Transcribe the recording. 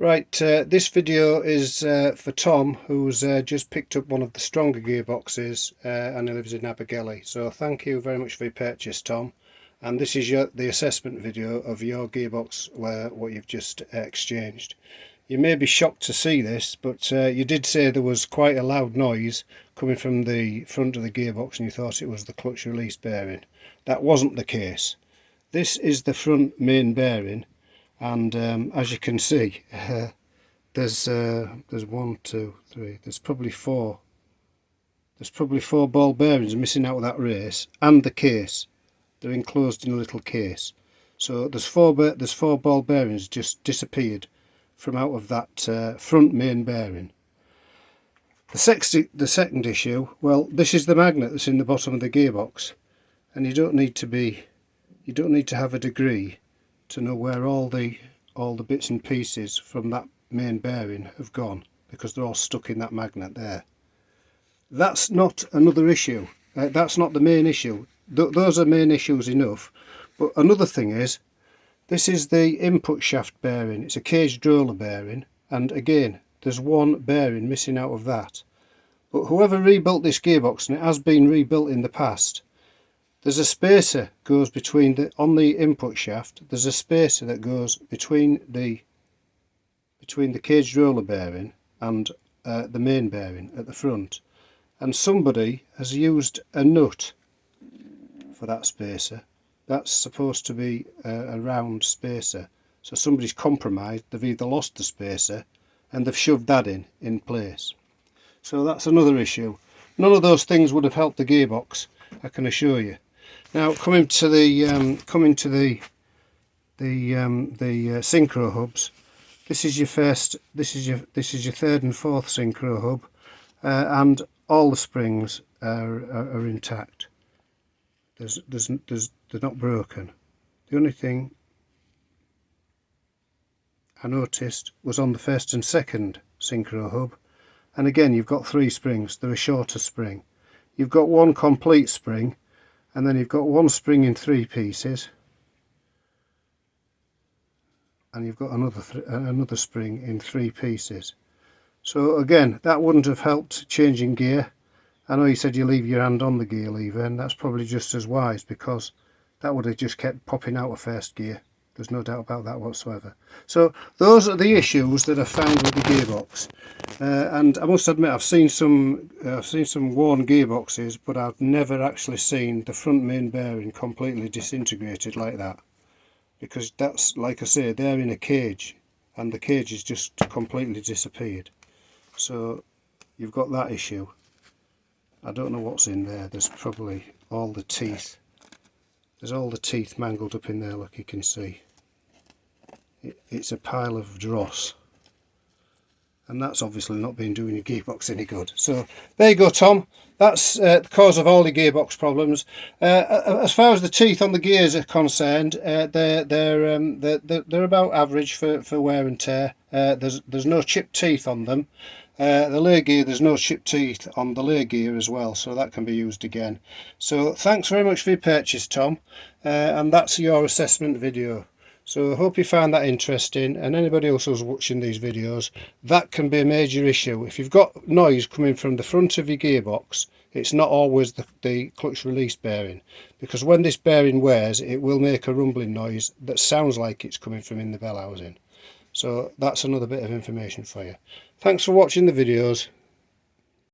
Right, this video is for Tom, who's just picked up one of the stronger gearboxes and he lives in Abergele. So thank you very much for your purchase, Tom. And this is the assessment video of your gearbox, what you've just exchanged. You may be shocked to see this, but you did say there was quite a loud noise coming from the front of the gearbox and you thought it was the clutch release bearing. That wasn't the case. This is the front main bearing. And as you can see, there's 1, 2, 3. There's probably four ball bearings missing out of that race, and the case. They're enclosed in a little case. So there's four ball bearings just disappeared from out of that front main bearing. The second issue, well, this is the magnet that's in the bottom of the gearbox, and you don't need to have a degree to know where all the bits and pieces from that main bearing have gone, because they're all stuck in that magnet there. That's not another issue. That's not the main issue. Those are main issues enough. But another thing is, this is the input shaft bearing. It's a caged roller bearing, and again there's one bearing missing out of that. But whoever rebuilt this gearbox, and it has been rebuilt in the past, there's a spacer goes between on the input shaft. There's a spacer that goes between the caged roller bearing and the main bearing at the front, and somebody has used a nut for that spacer. That's supposed to be a round spacer, so somebody's compromised. They've either lost the spacer and they've shoved that in place. So that's another issue. None of those things would have helped the gearbox, I can assure you. Now coming to the synchro hubs, this is your third and fourth synchro hub, and all the springs are intact. They're not broken. The only thing I noticed was on the first and second synchro hub, and again you've got 3 springs. They're a shorter spring. You've got one complete spring, and then you've got one spring in 3 pieces, and you've got another spring in 3 pieces. So again, that wouldn't have helped changing gear. I know you said you leave your hand on the gear lever, and that's probably just as wise, because that would have just kept popping out of first gear. There's no doubt about that whatsoever. So those are the issues that I found with the gearbox, and I must admit I've seen some worn gearboxes, but I've never actually seen the front main bearing completely disintegrated like that, because that's, like I say, they're in a cage and the cage is just completely disappeared. So you've got that issue. I don't know what's in there. There's probably all the teeth. There's all the teeth mangled up in there, like you can see. It's a pile of dross, and that's obviously not been doing your gearbox any good. So there you go, Tom. That's the cause of all the gearbox problems. As far as the teeth on the gears are concerned, they're about average for wear and tear. There's no chipped teeth on them. The lay gear, there's no chipped teeth on the lay gear as well, so that can be used again. So thanks very much for your purchase, Tom, and that's your assessment video. So I hope you found that interesting, and anybody else who's watching these videos, that can be a major issue. If you've got noise coming from the front of your gearbox, it's not always the clutch release bearing, because when this bearing wears, it will make a rumbling noise that sounds like it's coming from in the bell housing. So that's another bit of information for you. Thanks for watching the videos.